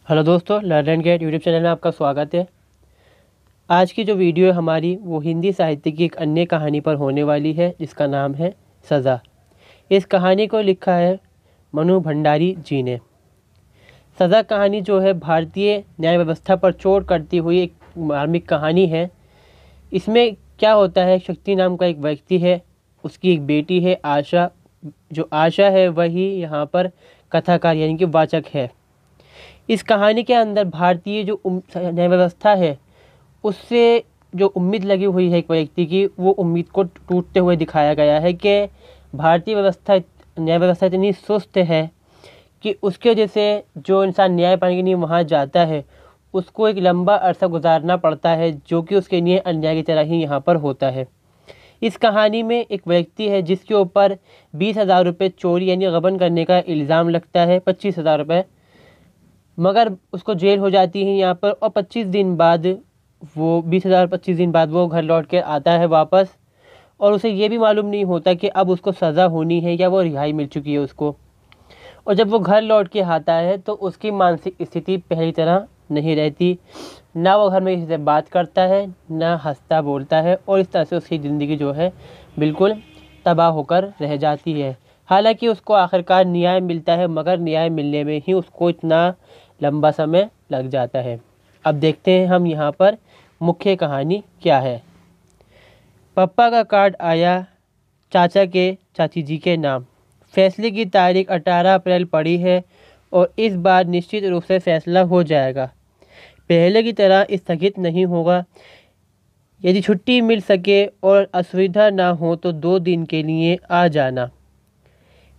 Hello दोस्तों, learn and get YouTube channel में आपका स्वागत है। आज की जो वीडियो है हमारी वो हिंदी साहित्य की एक अन्य कहानी पर होने वाली है जिसका नाम है सज़ा। इस कहानी को लिखा है मनु भंडारी जी ने। सज़ा कहानी जो है भारतीय न्याय व्यवस्था पर चोट करती हुई एक मार्मिक कहानी है। इसमें क्या होता है, शक्ति नाम का एक व्यक्ति है, उसकी एक बेटी है आशा। जो आशा है वही यहाँ पर कथाकार यानी कि वाचक है। इस कहानी के अंदर भारतीय जो न्याय व्यवस्था है उससे जो उम्मीद लगी हुई है एक व्यक्ति की, वो उम्मीद को टूटते हुए दिखाया गया है कि भारतीय न्याय व्यवस्था इतनी सुस्त है कि उसके वजह से जो इंसान न्याय पाने के लिए वहाँ जाता है उसको एक लंबा अरसा गुजारना पड़ता है, जो कि उसके लिए अन्याय की तरह ही यहाँ पर होता है। इस कहानी में एक व्यक्ति है जिसके ऊपर 20,000 रुपये चोरी यानी गबन करने का इल्ज़ाम लगता है, 25,000 रुपये, मगर उसको जेल हो जाती है यहाँ पर। और 25 दिन बाद वो 25 दिन बाद वो घर लौट के आता है वापस, और उसे ये भी मालूम नहीं होता कि अब उसको सज़ा होनी है या वो रिहाई मिल चुकी है उसको। और जब वो घर लौट के आता है तो उसकी मानसिक स्थिति पहली तरह नहीं रहती, ना वो घर में किसी से बात करता है, ना हंसता बोलता है, और इस तरह से उसकी ज़िंदगी जो है बिल्कुल तबाह होकर रह जाती है। हालांकि उसको आखिरकार न्याय मिलता है, मगर न्याय मिलने में ही उसको इतना लंबा समय लग जाता है। अब देखते हैं हम यहाँ पर मुख्य कहानी क्या है। पापा का कार्ड आया चाचा के चाची जी के नाम। फैसले की तारीख 18 अप्रैल पड़ी है और इस बार निश्चित रूप से फैसला हो जाएगा। पहले की तरह स्थगित नहीं होगा। यदि छुट्टी मिल सके और असुविधा ना हो तो 2 दिन के लिए आ जाना।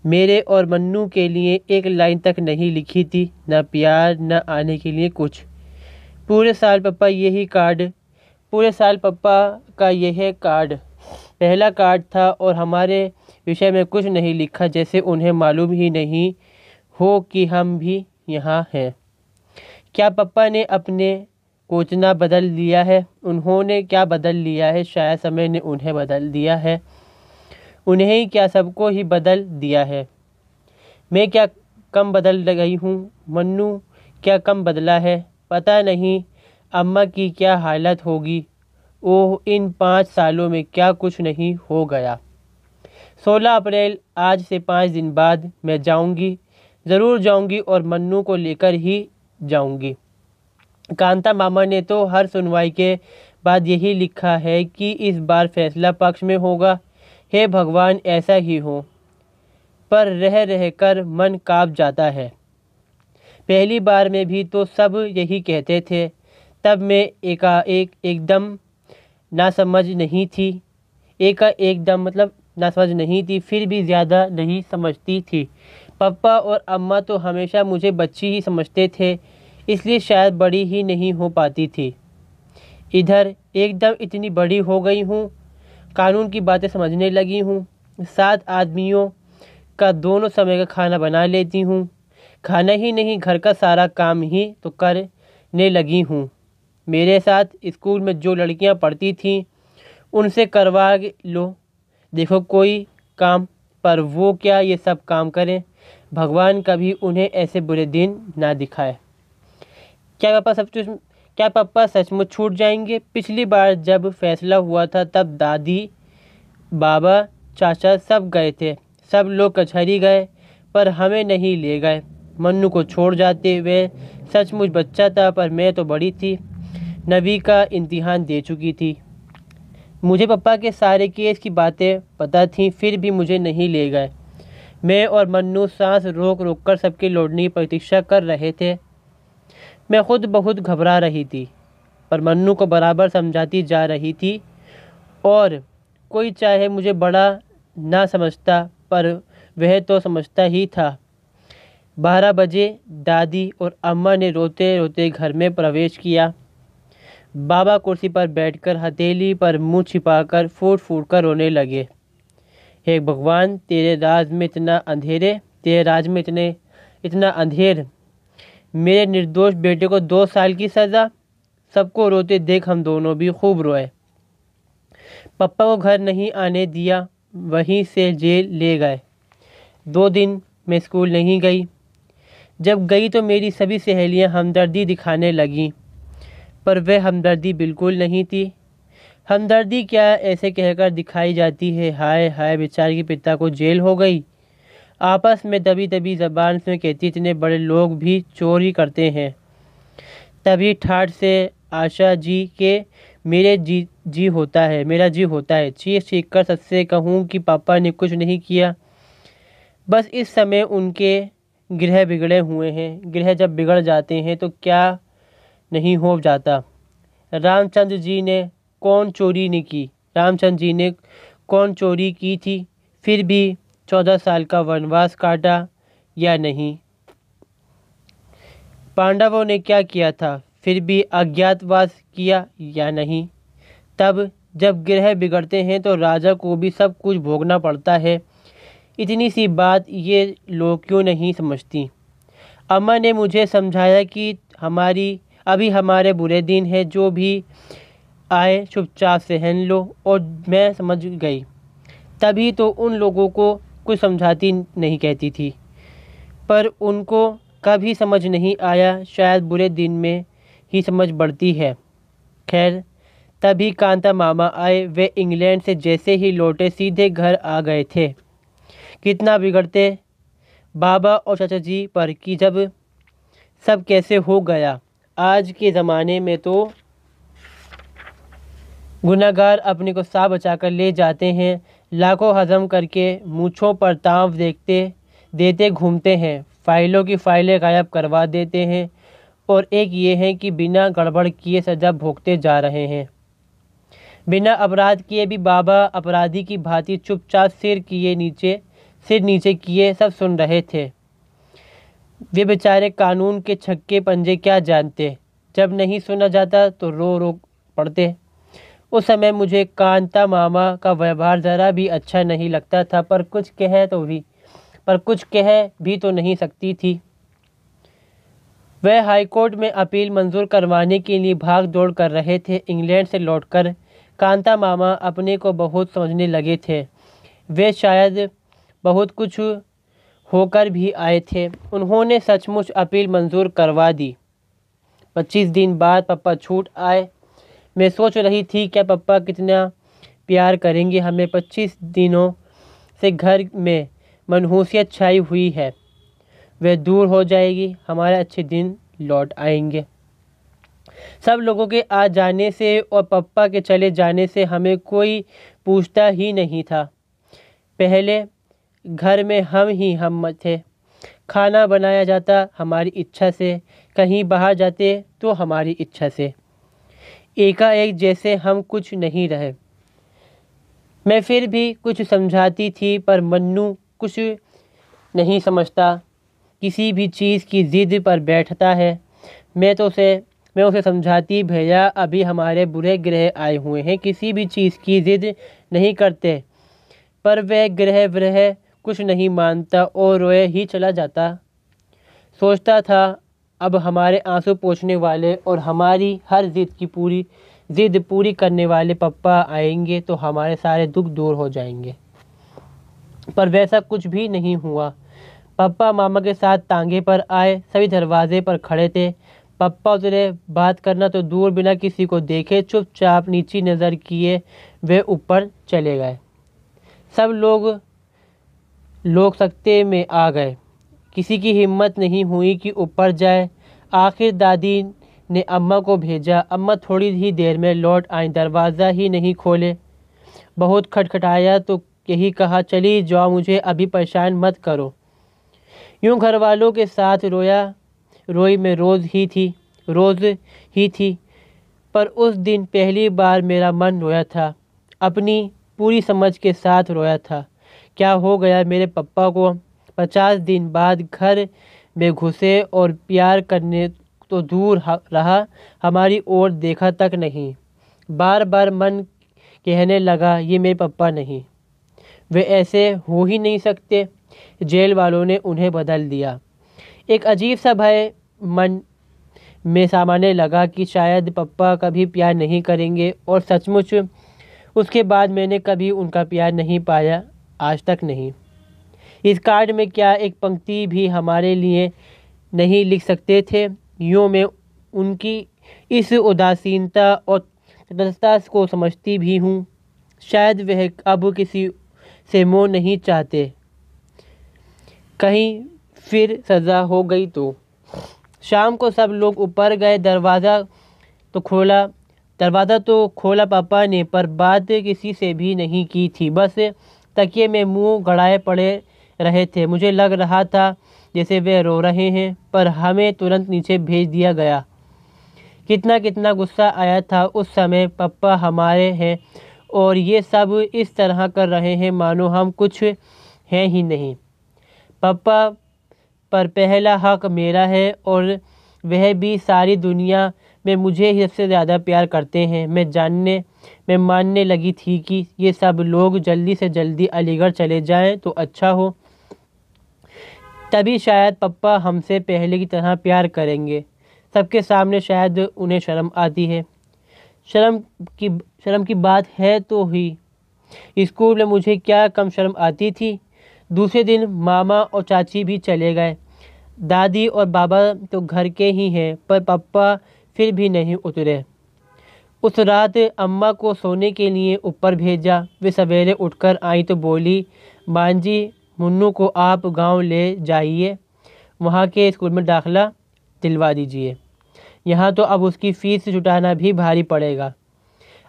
मेरे और मन्नू के लिए एक लाइन तक नहीं लिखी थी, न प्यार न आने के लिए कुछ। पूरे साल पापा का यह कार्ड पहला कार्ड था और हमारे विषय में कुछ नहीं लिखा, जैसे उन्हें मालूम ही नहीं हो कि हम भी यहाँ हैं। क्या पापा ने अपने कोचना बदल लिया है? उन्होंने क्या बदल लिया है? शायद समय ने उन्हें बदल दिया है। उन्हें ही क्या, सबको ही बदल दिया है। मैं क्या कम बदल गई हूँ? मन्नू क्या कम बदला है? पता नहीं अम्मा की क्या हालत होगी। ओह, इन 5 सालों में क्या कुछ नहीं हो गया। 16 अप्रैल, आज से 5 दिन बाद मैं जाऊंगी, ज़रूर जाऊंगी, और मन्नू को लेकर ही जाऊंगी। कांता मामा ने तो हर सुनवाई के बाद यही लिखा है कि इस बार फैसला पक्ष में होगा। हे भगवान, ऐसा ही हो, पर रह रह कर मन कांप जाता है। पहली बार में भी तो सब यही कहते थे, तब मैं एकदम नासमझ नहीं थी। एकदम मतलब नासमझ नहीं थी, फिर भी ज़्यादा नहीं समझती थी। पापा और अम्मा तो हमेशा मुझे बच्ची ही समझते थे, इसलिए शायद बड़ी ही नहीं हो पाती थी। इधर एकदम इतनी बड़ी हो गई हूँ, कानून की बातें समझने लगी हूँ, 7 आदमियों का दोनों समय का खाना बना लेती हूँ। खाना ही नहीं, घर का सारा काम ही तो करने लगी हूँ। मेरे साथ स्कूल में जो लड़कियाँ पढ़ती थीं उनसे करवा लो, देखो कोई काम, पर वो क्या ये सब काम करें? भगवान कभी उन्हें ऐसे बुरे दिन ना दिखाए। क्या पापा सचमुच छूट जाएंगे? पिछली बार जब फैसला हुआ था तब दादी, बाबा, चाचा सब गए थे। सब लोग कचहरी गए, पर हमें नहीं ले गए। मन्नू को छोड़ जाते। वे सचमुच बच्चा था, पर मैं तो बड़ी थी, 9वीं का इम्तिहान दे चुकी थी। मुझे पापा के सारे केस की बातें पता थीं, फिर भी मुझे नहीं ले गए। मैं और मन्नू सांस रोक रोक कर सबके लौटने की प्रतीक्षा कर रहे थे। मैं खुद बहुत घबरा रही थी, पर मन्नू को बराबर समझाती जा रही थी, और कोई चाहे मुझे बड़ा ना समझता, पर वह तो समझता ही था। 12 बजे दादी और अम्मा ने रोते रोते घर में प्रवेश किया। बाबा कुर्सी पर बैठकर हथेली पर मुंह छिपाकर फूट फूट कर रोने लगे। हे भगवान, तेरे राज में इतना अंधेर, मेरे निर्दोष बेटे को 2 साल की सज़ा। सबको रोते देख हम दोनों भी खूब रोए। पापा को घर नहीं आने दिया, वहीं से जेल ले गए। 2 दिन मैं स्कूल नहीं गई। जब गई तो मेरी सभी सहेलियां हमदर्दी दिखाने लगीं, पर वह हमदर्दी बिल्कुल नहीं थी। हमदर्दी क्या ऐसे कहकर दिखाई जाती है, हाय हाय बेचारे के पिता को जेल हो गई। आपस में दबी दबी ज़बान से कहती, इतने बड़े लोग भी चोरी करते हैं। तभी ठाठ से आशा जी के मेरा जी होता है। चीख चीख कर सबसे कहूँ कि पापा ने कुछ नहीं किया। बस इस समय उनके गृह बिगड़े हुए हैं। गृह जब बिगड़ जाते हैं तो क्या नहीं हो जाता। रामचंद्र जी ने कौन चोरी की थी, फिर भी 14 साल का वनवास काटा या नहीं। पांडवों ने क्या किया था, फिर भी अज्ञातवास किया या नहीं। तब जब ग्रह बिगड़ते हैं तो राजा को भी सब कुछ भोगना पड़ता है। इतनी सी बात ये लोग क्यों नहीं समझती। अम्मा ने मुझे समझाया कि अभी हमारे बुरे दिन हैं, जो भी आए चुपचाप सहन लो, और मैं समझ गई। तभी तो उन लोगों को कुछ समझाती नहीं कहती थी, पर उनको कभी समझ नहीं आया। शायद बुरे दिन में ही समझ बढ़ती है। खैर, तभी कांता मामा आए। वे इंग्लैंड से जैसे ही लौटे सीधे घर आ गए थे। कितना बिगड़ते बाबा और चाचा जी पर कि जब सब कैसे हो गया। आज के ज़माने में तो गुनहगार अपने को सांप बचाकर ले जाते हैं, लाखों हजम करके मूँछों पर ताव देते घूमते हैं, फाइलों की फाइलें गायब करवा देते हैं, और एक ये है कि बिना गड़बड़ किए सज़ा भोगते जा रहे हैं। बिना अपराध किए भी बाबा अपराधी की भांति चुपचाप सिर नीचे किए सब सुन रहे थे। वे बेचारे कानून के छक्के पंजे क्या जानते। जब नहीं सुना जाता तो रो रो पड़ते। उस समय मुझे कांता मामा का व्यवहार ज़रा भी अच्छा नहीं लगता था, पर कुछ कह भी तो नहीं सकती थी। वह हाईकोर्ट में अपील मंजूर करवाने के लिए भाग दौड़ कर रहे थे। इंग्लैंड से लौटकर कांता मामा अपने को बहुत समझने लगे थे। वे शायद बहुत कुछ होकर भी आए थे। उन्होंने सचमुच अपील मंजूर करवा दी। 25 दिन बाद पापा छूट आए। मैं सोच रही थी क्या पापा कितना प्यार करेंगे हमें। 25 दिनों से घर में मनहूसियत छाई हुई है। वह दूर हो जाएगी, हमारे अच्छे दिन लौट आएंगे। सब लोगों के आ जाने से और पापा के चले जाने से हमें कोई पूछता ही नहीं था। पहले घर में हम थे। खाना बनाया जाता हमारी इच्छा से, कहीं बाहर जाते तो हमारी इच्छा से। एकाएक जैसे हम कुछ नहीं रहे। मैं फिर भी कुछ समझाती थी, पर मन्नू कुछ नहीं समझता। किसी भी चीज़ की ज़िद पर बैठता है। मैं उसे समझाती, भैया अभी हमारे बुरे ग्रह आए हुए हैं, किसी भी चीज़ की ज़िद नहीं करते। पर वह ग्रह कुछ नहीं मानता और रोए ही चला जाता। सोचता था अब हमारे आंसू पोंछने वाले और हमारी हर ज़िद पूरी करने वाले पापा आएंगे तो हमारे सारे दुख दूर हो जाएंगे। पर वैसा कुछ भी नहीं हुआ। पापा मामा के साथ तांगे पर आए। सभी दरवाजे पर खड़े थे। पापा उतरे। बात करना तो दूर, बिना किसी को देखे चुपचाप नीची नज़र किए वे ऊपर चले गए। सब लोग सख्ते में आ गए। किसी की हिम्मत नहीं हुई कि ऊपर जाए। आखिर दादी ने अम्मा को भेजा। अम्मा थोड़ी ही देर में लौट आई। दरवाज़ा ही नहीं खोले। बहुत खटखटाया तो यही कहा, चली जाओ, मुझे अभी परेशान मत करो। यूं घर वालों के साथ रोई मैं रोज़ ही थी। पर उस दिन पहली बार मेरा मन रोया था। अपनी पूरी समझ के साथ रोया था। क्या हो गया मेरे पापा को। 50 दिन बाद घर में घुसे और प्यार करने तो दूर रहा, हमारी ओर देखा तक नहीं। बार बार मन कहने लगा, ये मेरे पापा नहीं, वे ऐसे हो ही नहीं सकते। जेल वालों ने उन्हें बदल दिया। एक अजीब सा भय मन में सामाने लगा कि शायद पापा कभी प्यार नहीं करेंगे। और सचमुच उसके बाद मैंने कभी उनका प्यार नहीं पाया, आज तक नहीं। इस कार्ड में क्या एक पंक्ति भी हमारे लिए नहीं लिख सकते थे। यूँ मैं उनकी इस उदासीनता और तटस्थता को समझती भी हूँ। शायद वह अब किसी से मोह नहीं चाहते। कहीं फिर सज़ा हो गई तो। शाम को सब लोग ऊपर गए। दरवाज़ा तो खोला पापा ने, पर बात किसी से भी नहीं की थी। बस तकिए में मुंह गड़ाए पड़े रहे थे। मुझे लग रहा था जैसे वे रो रहे हैं, पर हमें तुरंत नीचे भेज दिया गया। कितना कितना गुस्सा आया था उस समय। पापा हमारे हैं और ये सब इस तरह कर रहे हैं मानो हम कुछ हैं ही नहीं। पापा पर पहला हक मेरा है और वह भी सारी दुनिया में मुझे ही सबसे ज़्यादा प्यार करते हैं। मैं मानने लगी थी कि ये सब लोग जल्दी से जल्दी अलीगढ़ चले जाएं तो अच्छा हो। तभी शायद पापा हमसे पहले की तरह प्यार करेंगे। सबके सामने शायद उन्हें शर्म आती है। शर्म की बात है तो ही स्कूल में मुझे क्या कम शर्म आती थी। दूसरे दिन मामा और चाची भी चले गए। दादी और बाबा तो घर के ही हैं, पर पापा फिर भी नहीं उतरे। उस रात अम्मा को सोने के लिए ऊपर भेजा। वे सवेरे उठकर आई तो बोली, मां जी, मुन्नू को आप गांव ले जाइए, वहां के स्कूल में दाखिला दिलवा दीजिए। यहाँ तो अब उसकी फ़ीस जुटाना भी भारी पड़ेगा।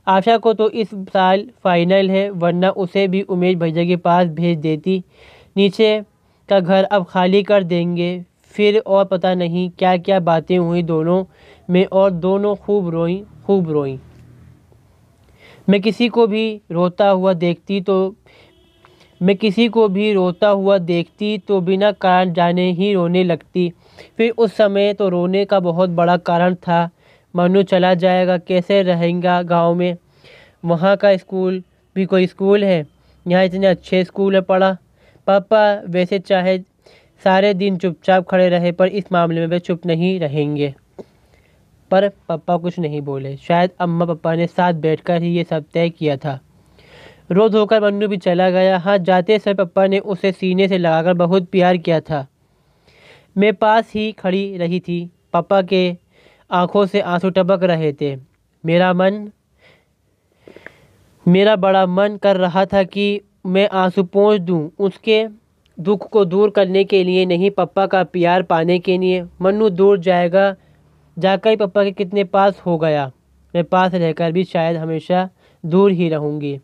आशा को तो इस साल फाइनल है, वरना उसे भी उमेश भैया के पास भेज देती। नीचे का घर अब खाली कर देंगे। फिर और पता नहीं क्या क्या बातें हुई दोनों में, और दोनों खूब रोईं। मैं किसी को भी रोता हुआ देखती तो बिना कारण जाने ही रोने लगती। फिर उस समय तो रोने का बहुत बड़ा कारण था। मनु चला जाएगा, कैसे रहेगा गांव में। वहाँ का स्कूल भी कोई स्कूल है? यहाँ इतने अच्छे स्कूल है पढ़ा। पापा वैसे चाहे सारे दिन चुपचाप खड़े रहे, पर इस मामले में वे चुप नहीं रहेंगे। पर पापा कुछ नहीं बोले। शायद अम्मा पापा ने साथ बैठकर ही ये सब तय किया था। रो धोकर मन्नू भी चला गया। हाँ, जाते समय पापा ने उसे सीने से लगाकर बहुत प्यार किया था। मैं पास ही खड़ी रही थी। पापा के आंखों से आंसू टपक रहे थे। मेरा बड़ा मन कर रहा था कि मैं आंसू पोंछ दूं, उसके दुख को दूर करने के लिए, नहीं पापा का प्यार पाने के लिए। मन्नू दूर जाकर ही पापा के कितने पास हो गया। मैं पास रहकर भी शायद हमेशा दूर ही रहूँगी।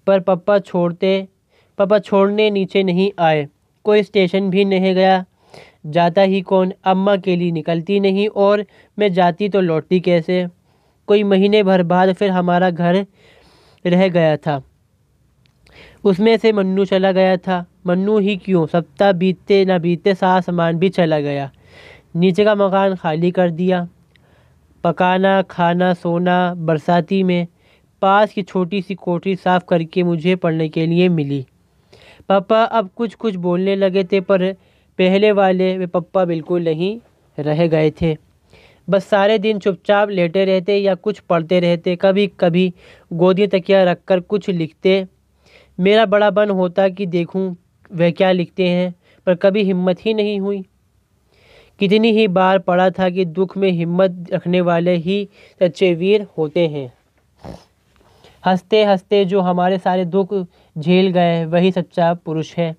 पर पापा छोड़ने नीचे नहीं आए। कोई स्टेशन भी नहीं गया। जाता ही कौन? अम्मा के लिए निकलती नहीं, और मैं जाती तो लौटती कैसे? कोई महीने भर बाद फिर हमारा घर रह गया था। उसमें से मन्नू चला गया था। मन्नू ही क्यों, सप्ताह बीतते न बीतते सारा सामान भी चला गया। नीचे का मकान खाली कर दिया। पकाना, खाना, सोना बरसाती में। पास की छोटी सी कोठरी साफ करके मुझे पढ़ने के लिए मिली। पापा अब कुछ कुछ बोलने लगे थे, पर पहले वाले वे पापा बिल्कुल नहीं रह गए थे। बस सारे दिन चुपचाप लेटे रहते या कुछ पढ़ते रहते। कभी कभी गोदी तकिया रखकर कुछ लिखते। मेरा बड़ा मन होता कि देखूं वह क्या लिखते हैं, पर कभी हिम्मत ही नहीं हुई। कितनी ही बार पढ़ा था कि दुख में हिम्मत रखने वाले ही सच्चे वीर होते हैं। हंसते हंसते जो हमारे सारे दुख झेल गए, वही सच्चा पुरुष है।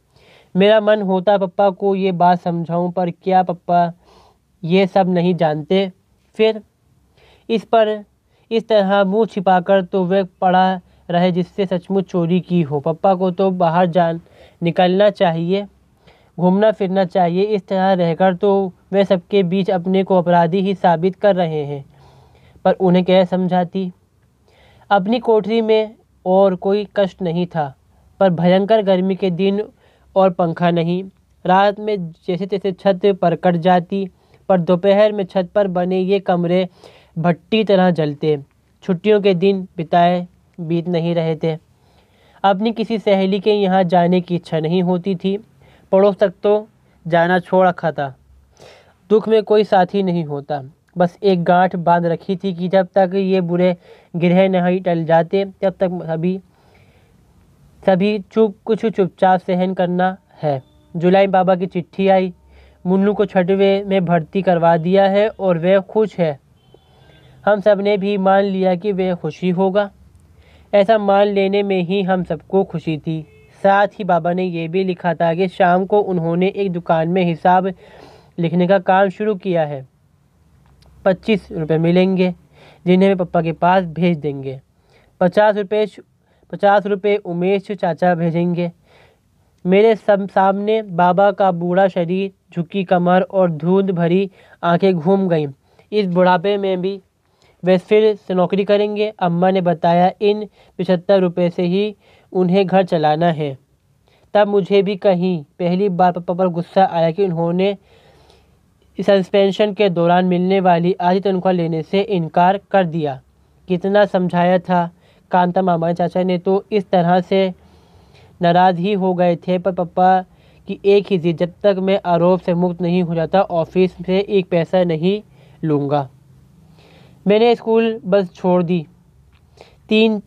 मेरा मन होता पापा को ये बात समझाऊं, पर क्या पापा ये सब नहीं जानते? फिर इस तरह मुंह छिपाकर तो वह पड़ा रहे जिससे सचमुच चोरी की हो। पापा को तो बाहर निकलना चाहिए, घूमना फिरना चाहिए। इस तरह रहकर तो वे सबके बीच अपने को अपराधी ही साबित कर रहे हैं। पर उन्हें क्या समझाती? अपनी कोठरी में और कोई कष्ट नहीं था, पर भयंकर गर्मी के दिन और पंखा नहीं। रात में जैसे तैसे छत पर कट जाती, पर दोपहर में छत पर बने ये कमरे भट्टी तरह जलते। छुट्टियों के दिन बीत नहीं रहे थे। अपनी किसी सहेली के यहाँ जाने की इच्छा नहीं होती थी। पड़ोस तक तो जाना छोड़ रखा था। दुख में कोई साथी नहीं होता। बस एक गांठ बांध रखी थी कि जब तक ये बुरे गिरह नहीं टल जाते, तब तक सभी चुपचाप सहन करना है। जुलाई बाबा की चिट्ठी आई। मुन्नू को 6वीं में भर्ती करवा दिया है और वह खुश है। हम सब ने भी मान लिया कि वह खुशी होगा। ऐसा मान लेने में ही हम सबको खुशी थी। साथ ही बाबा ने ये भी लिखा था कि शाम को उन्होंने एक दुकान में हिसाब लिखने का काम शुरू किया है। 25 रुपये मिलेंगे जिन्हें वे पापा के पास भेज देंगे। 50 रुपये उमेश चाचा भेजेंगे। मेरे सामने बाबा का बूढ़ा शरीर, झुकी कमर और धुंध भरी आंखें घूम गईं। इस बुढ़ापे में भी वे फिर से नौकरी करेंगे। अम्मा ने बताया इन 75 रुपये से ही उन्हें घर चलाना है। तब मुझे भी कहीं पहली बार पापा पर गुस्सा आया कि उन्होंने सस्पेंशन के दौरान मिलने वाली आधी तनख्वाह लेने से इनकार कर दिया। कितना समझाया था कांता मामा चाचा ने तो इस तरह से नाराज़ ही हो गए थे। पर पापा की एक ही जिद, जब तक मैं आरोप से मुक्त नहीं हो जाता ऑफिस से एक पैसा नहीं लूँगा। मैंने स्कूल बस छोड़ दी। 3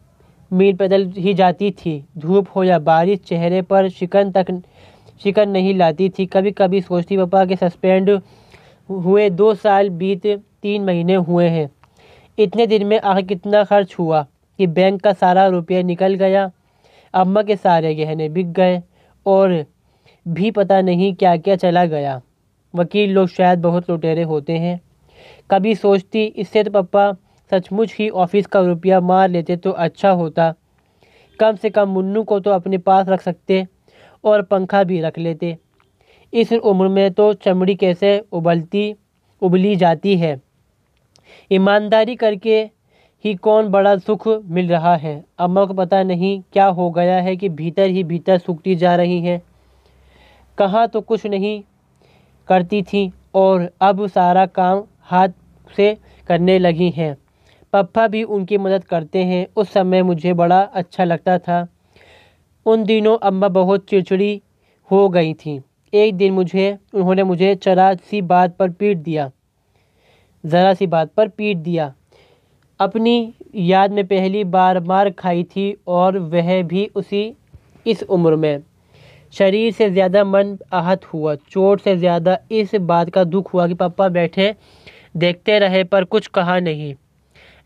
मील पैदल ही जाती थी। धूप हो या बारिश चेहरे पर शिकन नहीं लाती थी। कभी कभी सोचती पापा के सस्पेंड हुए 2 साल बीत 3 महीने हुए हैं। इतने दिन में आखिर कितना खर्च हुआ कि बैंक का सारा रुपया निकल गया। अम्मा के सारे गहने बिक गए और भी पता नहीं क्या क्या चला गया। वकील लोग शायद बहुत लुटेरे होते हैं। कभी सोचती इससे तो पापा सचमुच ही ऑफिस का रुपया मार लेते तो अच्छा होता। कम से कम मुन्नू को तो अपने पास रख सकते और पंखा भी रख लेते। इस उम्र में तो चमड़ी कैसे उबली जाती है। ईमानदारी करके ही कौन बड़ा सुख मिल रहा है। अम्मा को पता नहीं क्या हो गया है कि भीतर ही भीतर सूखती जा रही हैं। कहाँ तो कुछ नहीं करती थी और अब सारा काम हाथ से करने लगी हैं। पापा भी उनकी मदद करते हैं। उस समय मुझे बड़ा अच्छा लगता था। उन दिनों अम्मा बहुत चिड़चिड़ी हो गई थी। एक दिन उन्होंने मुझे ज़रा सी बात पर पीट दिया। अपनी याद में पहली बार मार खाई थी और वह भी इस उम्र में। शरीर से ज़्यादा मन आहत हुआ। चोट से ज़्यादा इस बात का दुख हुआ कि पापा बैठे देखते रहे पर कुछ कहा नहीं।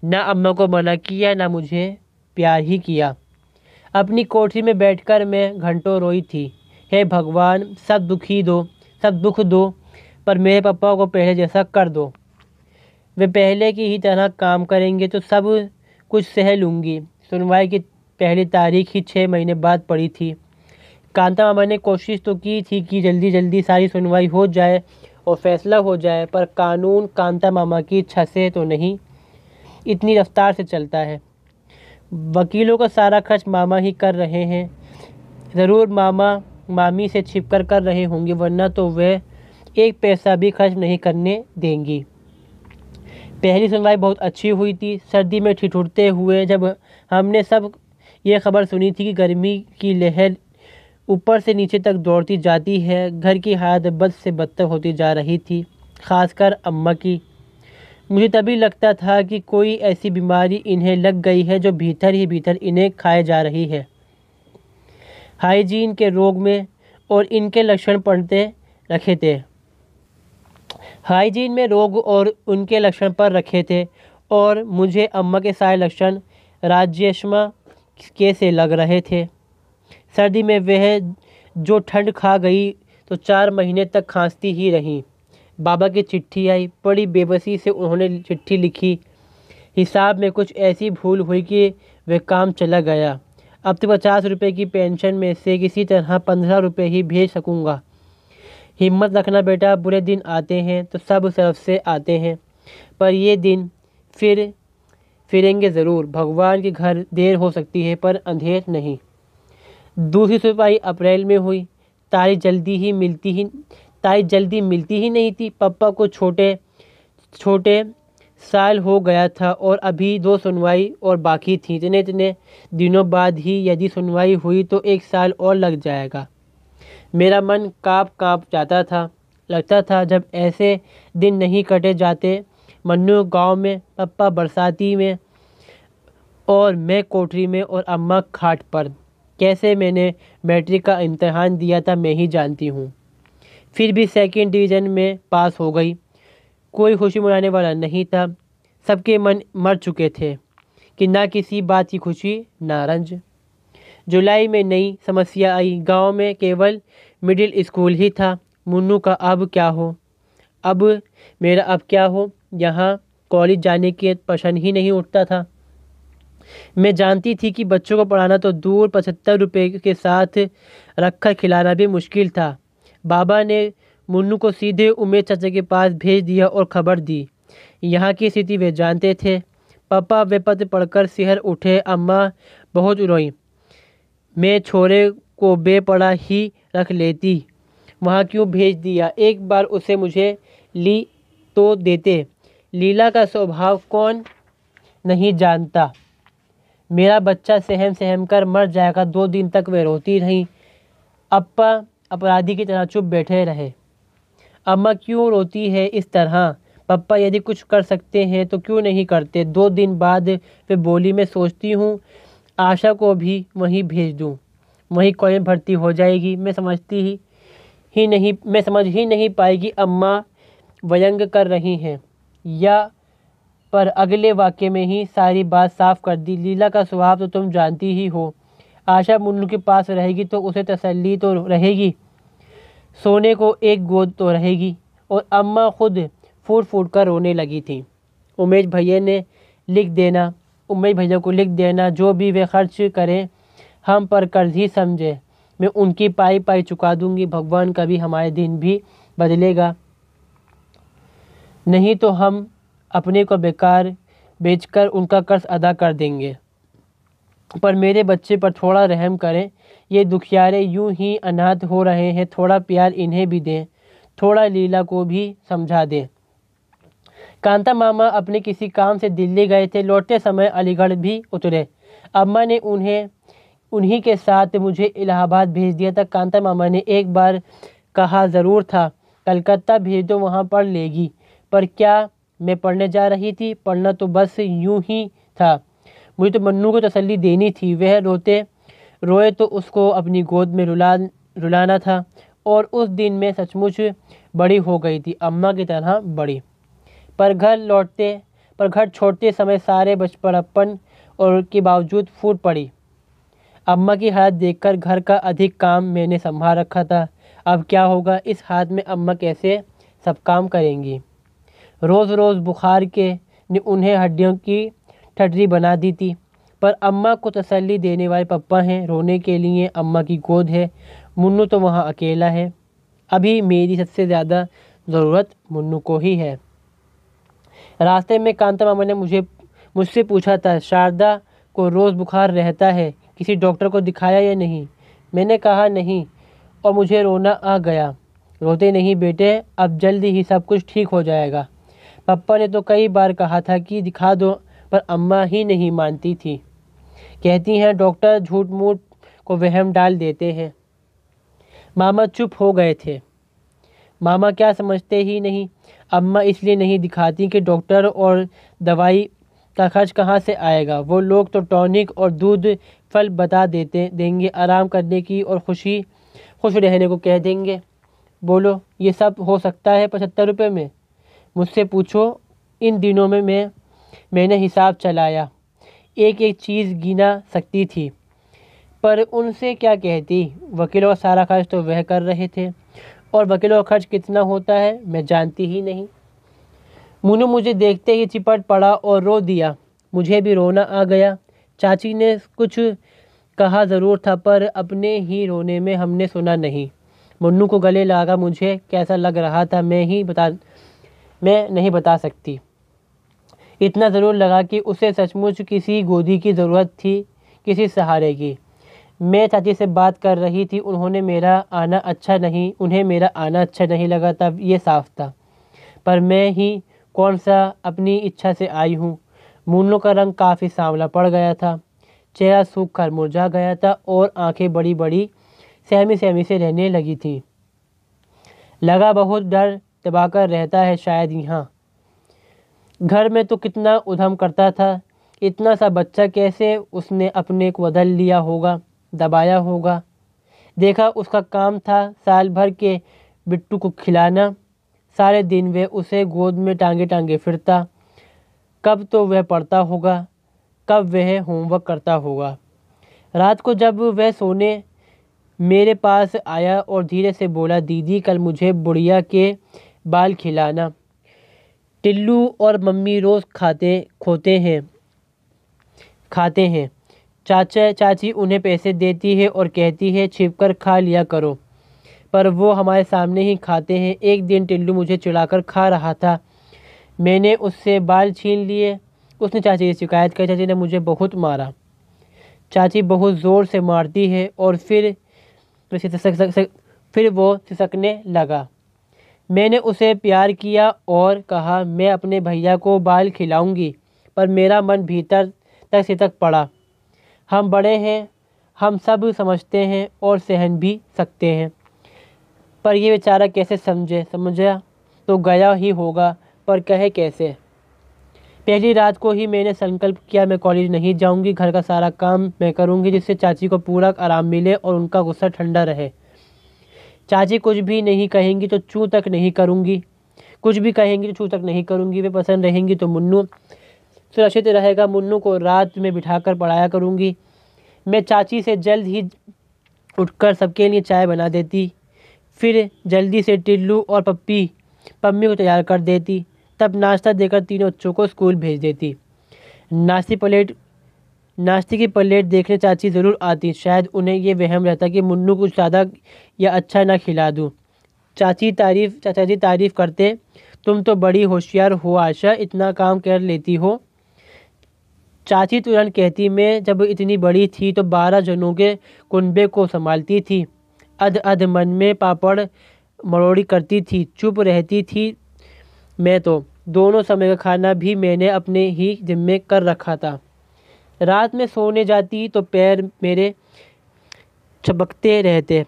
ना अम्मा को मना किया ना मुझे प्यार ही किया। अपनी कोठरी में बैठकर मैं घंटों रोई थी। हे भगवान, सब दुख दो पर मेरे पापा को पहले जैसा कर दो। वे पहले की ही तरह काम करेंगे तो सब कुछ सह लूँगी। सुनवाई की पहली तारीख ही 6 महीने बाद पड़ी थी। कांता मामा ने कोशिश तो की थी कि जल्दी सारी सुनवाई हो जाए और फैसला हो जाए, पर कानून कांता मामा की इच्छा से तो नहीं इतनी रफ्तार से चलता है। वकीलों का सारा खर्च मामा ही कर रहे हैं। ज़रूर मामा मामी से छिपकर कर रहे होंगे, वरना तो वे एक पैसा भी खर्च नहीं करने देंगी। पहली सुनवाई बहुत अच्छी हुई थी। सर्दी में ठिठुरते हुए जब हमने सब ये खबर सुनी थी कि गर्मी की लहर ऊपर से नीचे तक दौड़ती जाती है, घर की हालत बद से बदतर होती जा रही थी, खासकर अम्मा की। मुझे तभी लगता था कि कोई ऐसी बीमारी इन्हें लग गई है जो भीतर ही भीतर इन्हें खाए जा रही है। हाइजीन के रोग में और इनके लक्षण पड़ते रखे थे। हाइजीन में रोग और उनके लक्षण पर रखे थे और मुझे अम्मा के सारे लक्षण राजेशमा के से लग रहे थे। सर्दी में वह जो ठंड खा गई तो 4 महीने तक खांसती ही रही। बाबा की चिट्ठी आई। बड़ी बेबसी से उन्होंने चिट्ठी लिखी। हिसाब में कुछ ऐसी भूल हुई कि वह काम चला गया। अब तो 50 रुपये की पेंशन में से किसी तरह 15 रुपये ही भेज सकूँगा। हिम्मत रखना बेटा, बुरे दिन आते हैं तो सब तरफ से आते हैं, पर ये दिन फिरेंगे ज़रूर। भगवान के घर देर हो सकती है पर अंधेर नहीं। दूसरी सुनवाई अप्रैल में हुई। तारीख जल्दी मिलती ही नहीं थी। पापा को छोटे साल हो गया था और अभी 2 सुनवाई और बाकी थी। इतने दिनों बाद ही यदि सुनवाई हुई तो 1 साल और लग जाएगा। मेरा मन काँप जाता था। लगता था जब ऐसे दिन नहीं कटे जाते। मन्नू गांव में, पापा बरसाती में और मैं कोठरी में और अम्मा खाट पर। कैसे मैंने मैट्रिक का इम्तहान दिया था मैं ही जानती हूँ। फिर भी सेकंड डिवीज़न में पास हो गई। कोई खुशी मनाने वाला नहीं था। सबके मन मर चुके थे कि ना किसी बात की खुशी ना रंज। जुलाई में नई समस्या आई। गांव में केवल मिडिल स्कूल ही था। मुन्नू का अब क्या हो, अब मेरा अब क्या हो। यहाँ कॉलेज जाने के प्रश्न ही नहीं उठता था। मैं जानती थी कि बच्चों को पढ़ाना तो दूर, 75 रुपये के साथ रखकर खिलाना भी मुश्किल था। बाबा ने मुन्नू को सीधे उमेश चाचा के पास भेज दिया और खबर दी। यहाँ की स्थिति वे जानते थे। पापा वे पत्र पढ़कर शहर उठे। अम्मा बहुत रोई। मैं छोरे को बेपड़ा ही रख लेती, वहाँ क्यों भेज दिया। एक बार उसे मुझे ली तो देते। लीला का स्वभाव कौन नहीं जानता। मेरा बच्चा सहम सहम कर मर जाएगा। 2 दिन तक वे रोती रहीं। अप्पा अपराधी की तरह चुप बैठे रहे। अम्मा क्यों रोती है इस तरह। पापा यदि कुछ कर सकते हैं तो क्यों नहीं करते। 2 दिन बाद वे बोली, मैं सोचती हूँ आशा को भी वहीं भेज दूँ, वहीं कॉलेज भर्ती हो जाएगी। मैं समझ ही नहीं पाएगी अम्मा व्यंग कर रही हैं या। पर अगले वाक्य में ही सारी बात साफ कर दी। लीला का स्वभाव तो तुम जानती ही हो। आशा मुन्नू के पास रहेगी तो उसे तसल्ली तो रहेगी, सोने को एक गोद तो रहेगी। और अम्मा खुद फूट फूट कर रोने लगी थी। उमेश भैया को लिख देना, जो भी वे खर्च करें हम पर कर्ज ही समझे। मैं उनकी पाई पाई चुका दूंगी। भगवान कभी हमारे दिन भी बदलेगा, नहीं तो हम अपने को बेकार बेचकर उनका कर्ज अदा कर देंगे। पर मेरे बच्चे पर थोड़ा रहम करें। ये दुखियारे यूं ही अनाथ हो रहे हैं। थोड़ा प्यार इन्हें भी दें, थोड़ा लीला को भी समझा दें। कांता मामा अपने किसी काम से दिल्ली गए थे। लौटते समय अलीगढ़ भी उतरे। अम्मा ने उन्हीं के साथ मुझे इलाहाबाद भेज दिया था। कांता मामा ने एक बार कहा ज़रूर था, कलकत्ता भेज दो, वहाँ पढ़ लेगी। पर क्या मैं पढ़ने जा रही थी? पढ़ना तो बस यूं ही था। मुझे तो मन्नू को तसल्ली देनी थी। वह रोए तो उसको अपनी गोद में रुलाना था। और उस दिन मैं सचमुच बड़ी हो गई थी, अम्मा की तरह बड़ी। पर घर छोड़ते समय सारे बचपड़प्पन और के बावजूद फूट पड़ी। अम्मा की हालत देखकर घर का अधिक काम मैंने संभाल रखा था। अब क्या होगा? इस हाथ में अम्मा कैसे सब काम करेंगी? रोज़ रोज़ बुखार के ने उन्हें हड्डियों की ठठरी बना दी थी। पर अम्मा को तसल्ली देने वाले पापा हैं। रोने के लिए अम्मा की गोद है। मुन्नू तो वहाँ अकेला है। अभी मेरी सबसे ज़्यादा ज़रूरत मुन्नू को ही है। रास्ते में कांता मामा ने मुझसे पूछा था, शारदा को रोज़ बुखार रहता है, किसी डॉक्टर को दिखाया या नहीं? मैंने कहा नहीं और मुझे रोना आ गया। रोते नहीं बेटे, अब जल्दी ही सब कुछ ठीक हो जाएगा। पापा ने तो कई बार कहा था कि दिखा दो, पर अम्मा ही नहीं मानती थी। कहती हैं डॉक्टर झूठ मूठ को वहम डाल देते हैं। मामा चुप हो गए थे। मामा क्या समझते ही नहीं। अम्मा इसलिए नहीं दिखाती कि डॉक्टर और दवाई का खर्च कहाँ से आएगा। वो लोग तो टॉनिक और दूध फल बता देंगे आराम करने की और खुश रहने को कह देंगे। बोलो ये सब हो सकता है 75 रुपये में? मुझसे पूछो। इन दिनों में मैंने हिसाब चलाया, एक एक चीज़ गिना सकती थी। पर उनसे क्या कहती। वकीलों का सारा खर्च तो वह कर रहे थे, और वकीलों का खर्च कितना होता है मैं जानती ही नहीं। मुन्नू मुझे देखते ही चिपट पड़ा और रो दिया। मुझे भी रोना आ गया। चाची ने कुछ कहा ज़रूर था, पर अपने ही रोने में हमने सुना नहीं। मुन्नू को गले लगा। मुझे कैसा लग रहा था मैं नहीं बता सकती। इतना ज़रूर लगा कि उसे सचमुच किसी गोदी की ज़रूरत थी, किसी सहारे की। मैं चाची से बात कर रही थी। उन्हें मेरा आना अच्छा नहीं लगा था, ये साफ था। पर मैं ही कौन सा अपनी इच्छा से आई हूँ। मुन्नू का रंग काफ़ी सांवला पड़ गया था। चेहरा सूख कर मुरझा गया था और आंखें बड़ी बड़ी सहमी से रहने लगी थी। लगा बहुत डर दबाकर रहता है शायद यहाँ। घर में तो कितना उधम करता था। इतना सा बच्चा कैसे उसने अपने को बदल लिया होगा, दबाया होगा। देखा उसका काम था साल भर के बिट्टू को खिलाना। सारे दिन वह उसे गोद में टांगे टांगे फिरता। कब तो वह पढ़ता होगा, कब वह होमवर्क करता होगा। रात को जब वह सोने मेरे पास आया और धीरे से बोला, दीदी कल मुझे बुढ़िया के बाल खिलाना। टिल्लू और मम्मी रोज़ खाते हैं। चाचा चाची उन्हें पैसे देती है और कहती है छिपकर खा लिया करो, पर वो हमारे सामने ही खाते हैं। एक दिन टिल्लू मुझे चिढ़ाकर खा रहा था, मैंने उससे बाल छीन लिए। उसने चाची की शिकायत की। चाची ने मुझे बहुत मारा। चाची बहुत ज़ोर से मारती है और फिर वो सिसकने लगा। मैंने उसे प्यार किया और कहा मैं अपने भैया को बाल खिलाऊंगी, पर मेरा मन भीतर तक सिसक पड़ा। हम बड़े हैं, हम सब समझते हैं और सहन भी सकते हैं, पर ये बेचारा कैसे समझा तो गया ही होगा, पर कहे कैसे। पहली रात को ही मैंने संकल्प किया मैं कॉलेज नहीं जाऊंगी, घर का सारा काम मैं करूंगी, जिससे चाची को पूरा आराम मिले और उनका गुस्सा ठंडा रहे। चाची कुछ भी नहीं कहेंगी तो चू तक नहीं करूंगी, कुछ भी कहेंगी तो चू तक नहीं करूंगी। वे पसंद रहेंगी तो मुन्नू सुरक्षित रहेगा। मुन्नू को रात में बिठाकर पढ़ाया करूंगी। मैं चाची से जल्द ही उठकर सबके लिए चाय बना देती, फिर जल्दी से टिल्लू और पम्मी को तैयार कर देती, तब नाश्ता देकर तीनों बच्चों को स्कूल भेज देती। नाश्ते की प्लेट देखने चाची ज़रूर आती। शायद उन्हें ये वहम रहता कि मुन्नू कुछ ज़्यादा या अच्छा ना खिला दूँ। चाचा जी तारीफ़ करते, तुम तो बड़ी होशियार हो आशा, इतना काम कर लेती हो। चाची तुरंत कहती, मैं जब इतनी बड़ी थी तो 12 जनों के कुनबे को संभालती थी। अध मन में पापड़ मरोड़ी करती थी, चुप रहती थी। मैं तो दोनों समय का खाना भी मैंने अपने ही जिम्मे कर रखा था। रात में सोने जाती तो पैर मेरे चपकते रहते।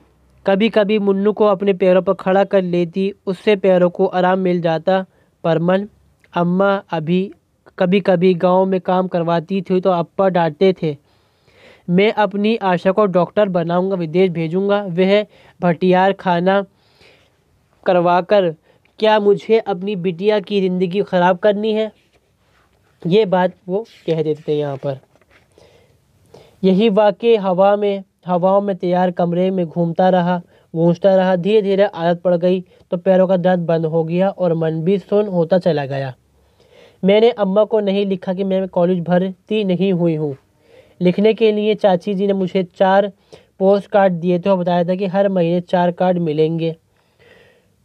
कभी कभी मुन्नू को अपने पैरों पर खड़ा कर लेती, उससे पैरों को आराम मिल जाता। पर मन अम्मा अभी कभी कभी गांव में काम करवाती थी तो अप्पा डांटते थे। मैं अपनी आशा को डॉक्टर बनाऊंगा, विदेश भेजूंगा। वह भटियार खाना करवाकर क्या मुझे अपनी बिटिया की ज़िंदगी ख़राब करनी है? ये बात वो कह देते थे यहाँ पर। यही वाक़ई हवाओं में तैयार कमरे में गूंजता रहा। धीरे धीरे आदत पड़ गई तो पैरों का दर्द बंद हो गया और मन भी सुन्न होता चला गया। मैंने अम्मा को नहीं लिखा कि मैं कॉलेज भर्ती नहीं हुई हूँ। लिखने के लिए चाची जी ने मुझे 4 पोस्ट कार्ड दिए थे और बताया था कि हर महीने 4 कार्ड मिलेंगे।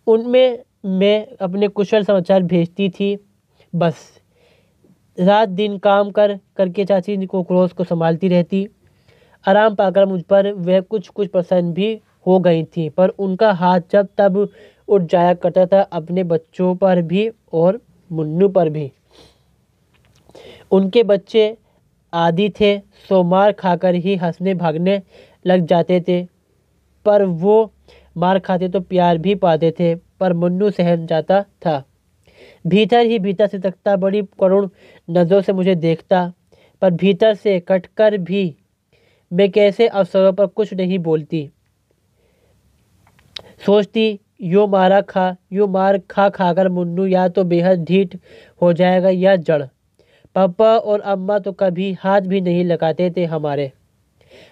उनमें मैं अपने कुशल समाचार भेजती थी। बस रात दिन काम करके चाची को क्रोध को संभालती रहती। आराम पाकर मुझ पर वह कुछ पसंद भी हो गई थी, पर उनका हाथ जब तब उठ जाया करता था, अपने बच्चों पर भी और मुन्नू पर भी। उनके बच्चे आदी थे, सो मार खाकर ही हंसने भागने लग जाते थे, पर वो मार खाते तो प्यार भी पाते थे। पर मुन्नू सहम जाता था, भीतर ही भीतर से तकता, बड़ी करुण नज़रों से मुझे देखता, पर भीतर से कटकर भी मैं कैसे अवसरों पर कुछ नहीं बोलती। सोचती यो मार खा खाकर मुन्नू या तो बेहद ढीठ हो जाएगा या जड़। पापा और अम्मा तो कभी हाथ भी नहीं लगाते थे हमारे।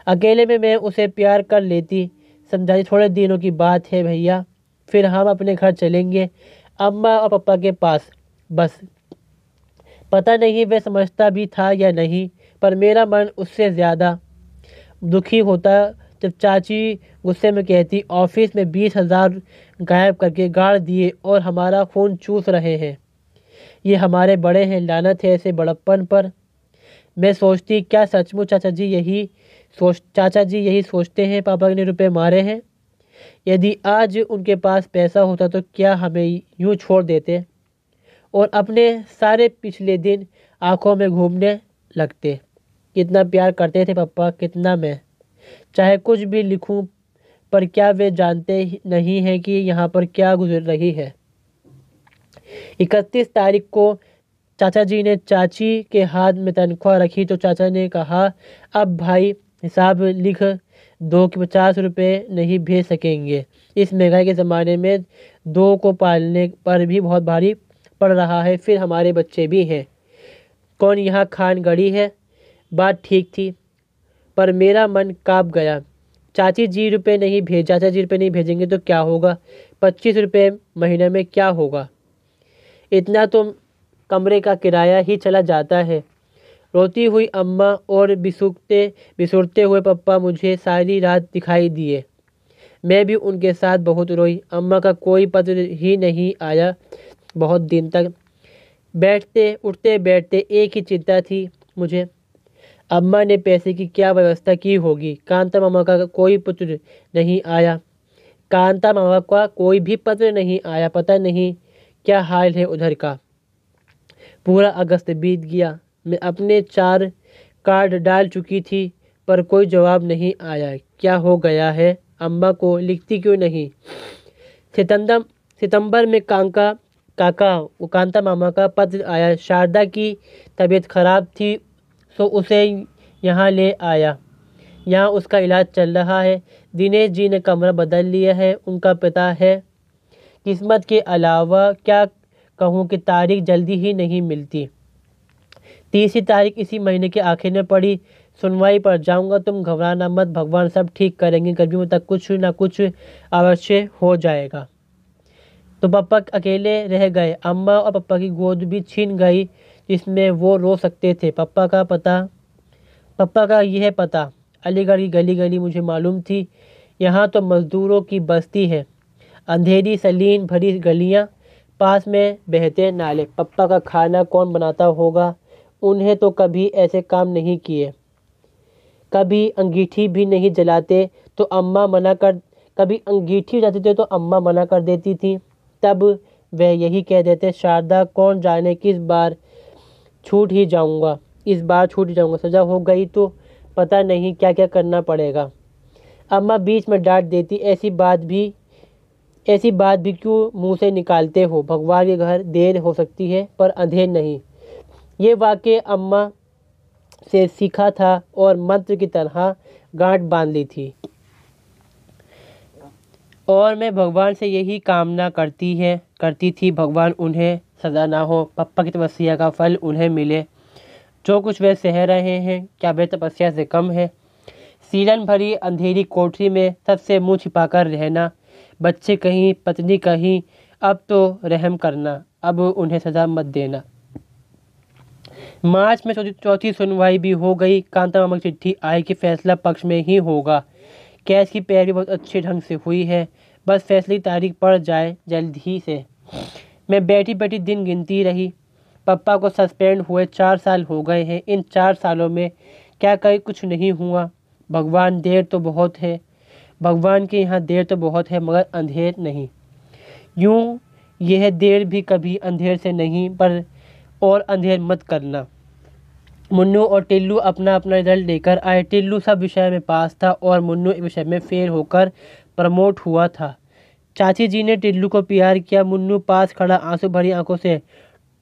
अकेले में मैं उसे प्यार कर लेती, समझाती थोड़े दिनों की बात है भैया, फिर हम अपने घर चलेंगे, अम्मा और पापा के पास। बस पता नहीं वह समझता भी था या नहीं, पर मेरा मन उससे ज़्यादा दुखी होता जब चाची गुस्से में कहती, ऑफिस में 20,000 गायब करके गाड़ दिए और हमारा खून चूस रहे हैं। ये हमारे बड़े हैं, लानत है ऐसे बड़प्पन पर। मैं सोचती, क्या सचमुच चाचा जी यही सोचते हैं पापा ने रुपए मारे हैं? यदि आज उनके पास पैसा होता तो क्या हमें यूं छोड़ देते और अपने सारे पिछले दिन आंखों में घूमने लगते? कितना प्यार करते थे पापा, कितना मैं। चाहे कुछ भी लिखूं, पर क्या वे जानते नहीं हैं कि यहाँ पर क्या गुजर रही है। 31 तारीख को चाचा जी ने चाची के हाथ में तनख्वाह रखी तो चाचा ने कहा, अब भाई हिसाब लिख 2 के 50 रुपये नहीं भेज सकेंगे। इस महंगाई के ज़माने में 2 को पालने पर भी बहुत भारी पड़ रहा है, फिर हमारे बच्चे भी हैं। कौन यहाँ खान गढ़ी है? बात ठीक थी, पर मेरा मन काँप गया। चाचा जी रुपये नहीं भेजेंगे तो क्या होगा? 25 रुपये महीने में क्या होगा? इतना तो कमरे का किराया ही चला जाता है। रोती हुई अम्मा और बिसुरते हुए पप्पा मुझे सारी रात दिखाई दिए। मैं भी उनके साथ बहुत रोई। अम्मा का कोई पत्र ही नहीं आया बहुत दिन तक। उठते बैठते एक ही चिंता थी मुझे, अम्मा ने पैसे की क्या व्यवस्था की होगी। कांता मामा का कोई पत्र नहीं आया। पता नहीं क्या हाल है उधर का। पूरा अगस्त बीत गया। मैं अपने 4 कार्ड डाल चुकी थी, पर कोई जवाब नहीं आया। क्या हो गया है? अम्मा को लिखती क्यों नहीं? सितंबर में कांता मामा का पत्र आया। शारदा की तबीयत खराब थी, सो उसे यहाँ ले आया। यहाँ उसका इलाज चल रहा है। दिनेश जी ने कमरा बदल लिया है, उनका पता है। किस्मत के अलावा क्या कहूँ कि तारीख जल्दी ही नहीं मिलती। 30 तारीख इसी महीने के आखिर में पड़ी। सुनवाई पर जाऊंगा। तुम घबराना मत, भगवान सब ठीक करेंगे। गर्मियों तक कुछ ना कुछ अवश्य हो जाएगा। तो पापा अकेले रह गए। अम्मा और पापा की गोद भी छीन गई जिसमें वो रो सकते थे। पापा का यह पता अलीगढ़ की गली गली मुझे मालूम थी। यहाँ तो मज़दूरों की बस्ती है। अंधेरी सलीन भरी गलियाँ, पास में बहते नाले। पापा का खाना कौन बनाता होगा? उन्हें तो कभी ऐसे काम नहीं किए। कभी अंगीठी भी नहीं जलाते तो अम्मा मना कर देती थी। तब वह यही कह देते, शारदा कौन जाने इस बार छूट ही जाऊंगा। सजा हो गई तो पता नहीं क्या क्या करना पड़ेगा। अम्मा बीच में डांट देती, ऐसी बात भी क्यों मुंह से निकालते हो? भगवान के घर देर हो सकती है पर अंधेर नहीं। ये वाक्य अम्मा से सीखा था और मंत्र की तरह गांठ बांध ली थी। और मैं भगवान से यही कामना करती थी, भगवान उन्हें सजा ना हो, पापा की तपस्या का फल उन्हें मिले। जो कुछ वे सह रहे हैं क्या वे तपस्या से कम है? सीलन भरी अंधेरी कोठरी में सबसे मुंह छिपाकर रहना, बच्चे कहीं पत्नी कहीं। अब तो रहम करना, अब उन्हें सजा मत देना। मार्च में चौथी सुनवाई भी हो गई। कांता मामा की चिट्ठी आई कि फैसला पक्ष में ही होगा। केस की पैरवी बहुत अच्छे ढंग से हुई है, बस फैसले की तारीख पड़ जाए जल्द ही से। मैं बैठी बैठी दिन गिनती रही। पापा को सस्पेंड हुए 4 साल हो गए हैं। इन 4 सालों में क्या कहीं कुछ नहीं हुआ। भगवान के यहाँ देर तो बहुत है मगर अंधेर नहीं। यूँ यह देर भी कभी अंधेर से नहीं, पर और अंधेर मत करना। मुन्नू और टिल्लू अपना अपना रिजल्ट लेकर आए। टिल्लू सब विषय में पास था और मुन्नू एक विषय में फेल होकर प्रमोट हुआ था। चाची जी ने टिल्लू को प्यार किया। मुन्नू पास खड़ा आंसू भरी आंखों से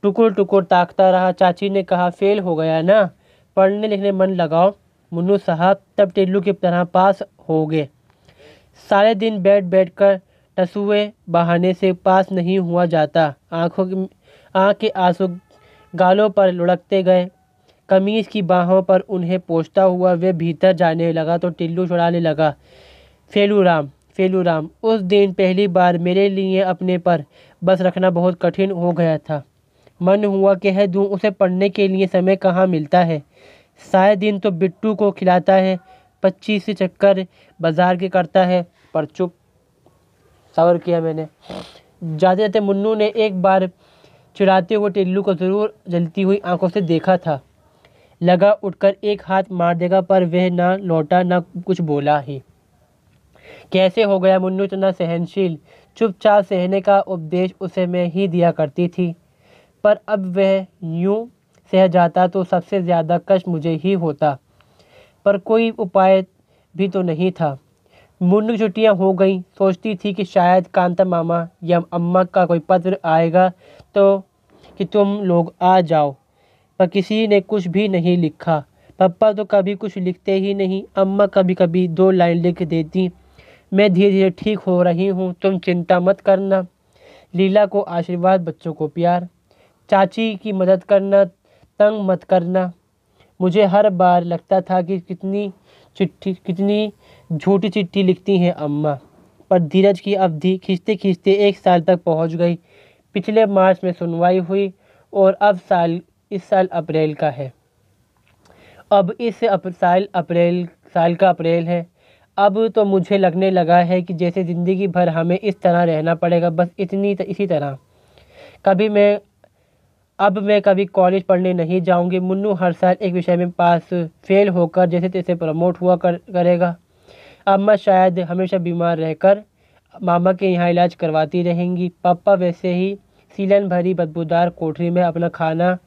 टुकुर टुकुर ताकता रहा। चाची ने कहा, फेल हो गया ना, पढ़ने लिखने मन लगाओ मुन्नू साहब, तब टिल्लू की तरह पास होगे। सारे दिन बैठ कर टसुए बहाने से पास नहीं हुआ जाता। आँख के आंसू गालों पर लुढ़कते गए। कमीज की बाहों पर उन्हें पोंछता हुआ वे भीतर जाने लगा तो टिल्लू छुड़ाने लगा, फेलू राम। उस दिन पहली बार मेरे लिए अपने पर बस रखना बहुत कठिन हो गया था। मन हुआ कह दूं, उसे पढ़ने के लिए समय कहाँ मिलता है। सारे दिन तो बिट्टू को खिलाता है, 25 चक्कर बाजार के करता है। पर चुप, सब्र किया मैंने। जाते जाते मुन्नू ने एक बार चिढ़ाते हुए टिल्लू को ज़रूर जलती हुई आंखों से देखा था। लगा उठकर एक हाथ मार देगा, पर वह ना लौटा ना कुछ बोला ही। कैसे हो गया मुन्नू इतना सहनशील? चुपचाप सहने का उपदेश उसे मैं ही दिया करती थी, पर अब वह यूं सह जाता तो सबसे ज़्यादा कष्ट मुझे ही होता। पर कोई उपाय भी तो नहीं था। मुन्नू की छुट्टियाँ हो गई। सोचती थी कि शायद कांता मामा या अम्मा का कोई पत्र आएगा तो कि तुम लोग आ जाओ, पर किसी ने कुछ भी नहीं लिखा। पापा तो कभी कुछ लिखते ही नहीं। अम्मा कभी कभी 2 लाइन लिख देती। मैं धीरे धीरे ठीक हो रही हूँ, तुम चिंता मत करना। लीला को आशीर्वाद, बच्चों को प्यार। चाची की मदद करना, तंग मत करना। मुझे हर बार लगता था कि कितनी झूठी चिट्ठी लिखती हैं अम्मा, पर धीरज की अवधि खींचते खींचते 1 साल तक पहुंच गई। पिछले मार्च में सुनवाई हुई और अब इस साल अप्रैल का है। अब इस साल का अप्रैल है। अब तो मुझे लगने लगा है कि जैसे ज़िंदगी भर हमें इस तरह रहना पड़ेगा, बस इसी तरह। अब मैं कभी कॉलेज पढ़ने नहीं जाऊंगी। मुन्नू हर साल एक विषय में पास फेल होकर जैसे तैसे प्रमोट हुआ करेगा। अम्मा शायद हमेशा बीमार रहकर मामा के यहाँ इलाज करवाती रहेंगी। पापा वैसे ही सीलन भरी बदबूदार कोठरी में अपना खाना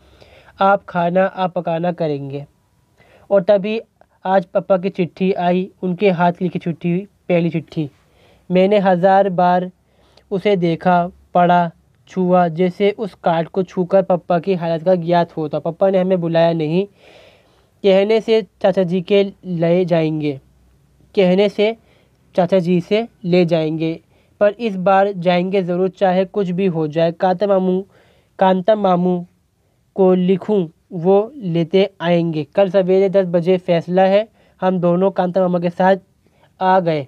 आप पकाना करेंगे। और तभी आज पापा की चिट्ठी आई, उनके हाथ की लिखी चिट्ठी, पहली चिट्ठी। मैंने 1000 बार उसे देखा, पढ़ा, छुआ, जैसे उस कार्ड को छूकर पापा की हालत का ज्ञात होता। पापा ने हमें बुलाया नहीं, कहने से चाचा जी से ले जाएंगे, पर इस बार जाएंगे ज़रूर, चाहे कुछ भी हो जाए। कांता मामू को लिखूं, वो लेते आएंगे। कल सवेरे 10 बजे फैसला है। हम दोनों कांता मामा के साथ आ गए।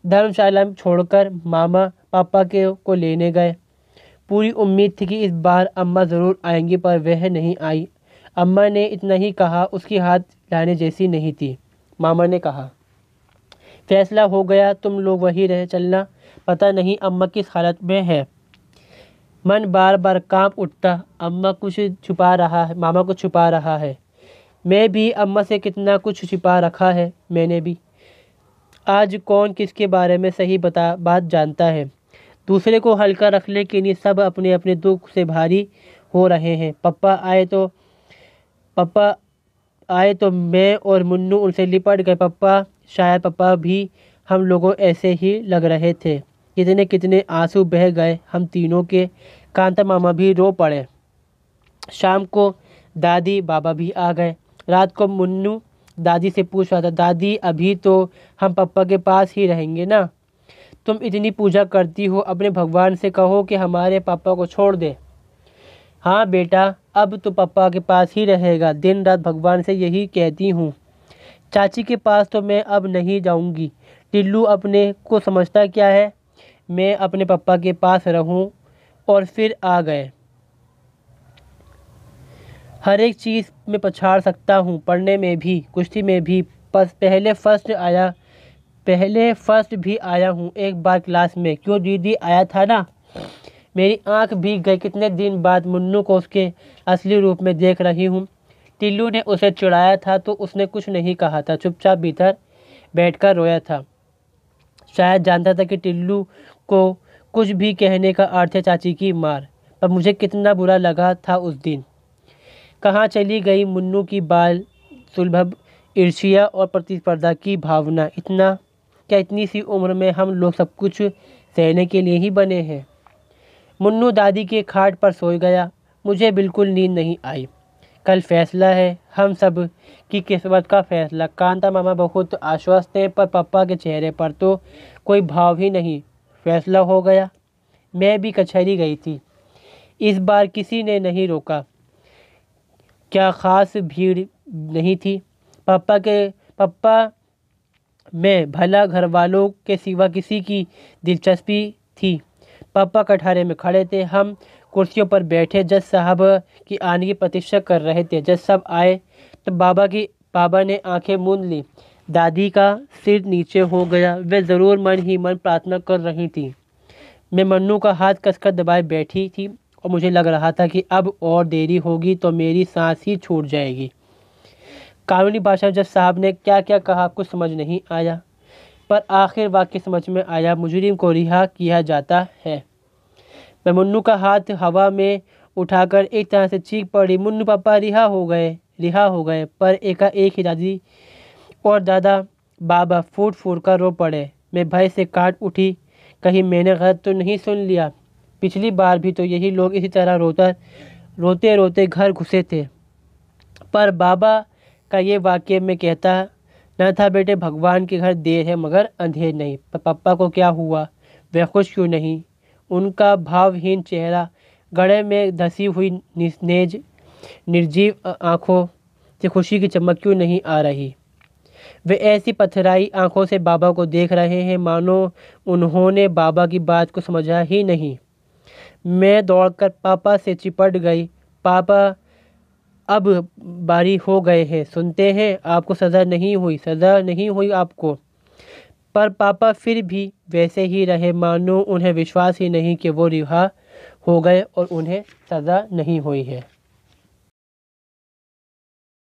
धर्मशाला में छोड़कर मामा पापा को लेने गए। पूरी उम्मीद थी कि इस बार अम्मा ज़रूर आएंगी, पर वह नहीं आई। अम्मा ने इतना ही कहा, उसकी हाथ लाने जैसी नहीं थी। मामा ने कहा, फैसला हो गया, तुम लोग वहीं रह चलना। पता नहीं अम्मा किस हालत में है। मन बार बार कांप उठता। मामा कुछ छुपा रहा है। मैं भी अम्मा से कितना कुछ छिपा रखा है मैंने भी। आज कौन किसके बारे में सही बात जानता है। दूसरे को हल्का रखने के लिए सब अपने अपने दुख से भारी हो रहे हैं। पापा आए तो मैं और मुन्नू उनसे लिपट गए। शायद पापा भी हम लोगों ऐसे ही लग रहे थे। कितने कितने आंसू बह गए हम तीनों के। कांता मामा भी रो पड़े। शाम को दादी बाबा भी आ गए। रात को मुन्नू दादी से पूछ रहा था, दादी अभी तो हम पापा के पास ही रहेंगे ना? तुम इतनी पूजा करती हो, अपने भगवान से कहो कि हमारे पापा को छोड़ दे। हाँ बेटा, अब तो पापा के पास ही रहेगा। दिन रात भगवान से यही कहती हूँ। चाची के पास तो मैं अब नहीं जाऊँगी। टिल्लू अपने को समझता क्या है। मैं अपने पापा के पास रहूँ। और फिर आ गए। हर एक चीज़ में पछाड़ सकता हूँ, पढ़ने में भी, कुश्ती में भी। पहले फर्स्ट भी आया हूँ एक बार क्लास में। क्यों दीदी, आया था ना? मेरी आंख भीग गई। कितने दिन बाद मुन्नू को उसके असली रूप में देख रही हूँ। टिल्लू ने उसे चिढ़ाया था तो उसने कुछ नहीं कहा था, चुपचाप भीतर बैठकर रोया था। शायद जानता था कि टिल्लू को कुछ भी कहने का अर्थ है चाची की मार। पर मुझे कितना बुरा लगा था उस दिन। कहाँ चली गई मुन्नू की बाल सुलभ ईर्ष्या और प्रतिस्पर्धा की भावना। इतनी सी उम्र में हम लोग सब कुछ सहने के लिए ही बने हैं। मुन्नू दादी के खाट पर सो गया। मुझे बिल्कुल नींद नहीं आई। कल फैसला है, हम सब की किस्मत का फैसला। कांता मामा बहुत आश्वस्त थे, पर पापा के चेहरे पर तो कोई भाव ही नहीं। फैसला हो गया। मैं भी कचहरी गई थी। इस बार किसी ने नहीं रोका। क्या ख़ास भीड़ नहीं थी। पापा में भला घर वालों के सिवा किसी की दिलचस्पी थी। पापा कटहरे में खड़े थे, हम कुर्सियों पर बैठे। जज साहब की आने की प्रतीक्षा कर रहे थे। जज साहब आए तो बाबा ने आंखें मूंद ली। दादी का सिर नीचे हो गया। वे ज़रूर मन ही मन प्रार्थना कर रही थी। मैं मन्नू का हाथ कसकर दबाए बैठी थी और मुझे लग रहा था कि अब और देरी होगी तो मेरी सांस ही छूट जाएगी। कानूनी भाषा में जज साहब ने क्या क्या कहा कुछ समझ नहीं आया, पर आखिर वाक्य समझ में आया, मुजरिम को रिहा किया जाता है। मैं मुन्नू का हाथ हवा में उठाकर एक तरह से चीख पड़ी, मुन्नू पापा रिहा हो गए। पर एकाएक ही दादी और दादा बाबा फूट फूट कर रो पड़े। मैं भय से काट उठी, कहीं मैंने गलत तो नहीं सुन लिया। पिछली बार भी तो यही लोग इसी तरह रोते रोते घर घुसे थे। पर बाबा का ये वाक्य में कहता न था, बेटे भगवान के घर देर है मगर अंधेर नहीं। पापा को क्या हुआ, वह खुश क्यों नहीं? उनका भावहीन चेहरा, गले में धसी हुई निस्तेज निर्जीव आंखों से खुशी की चमक क्यों नहीं आ रही? वे ऐसी पथराई आंखों से बाबा को देख रहे हैं मानो उन्होंने बाबा की बात को समझा ही नहीं। मैं दौड़कर पापा से चिपट गई। पापा अब बारी हो गए हैं, सुनते हैं? आपको सज़ा नहीं हुई, सज़ा नहीं हुई आपको। पर पापा फिर भी वैसे ही रहे मानो उन्हें विश्वास ही नहीं कि वो रिहा हो गए और उन्हें सज़ा नहीं हुई है।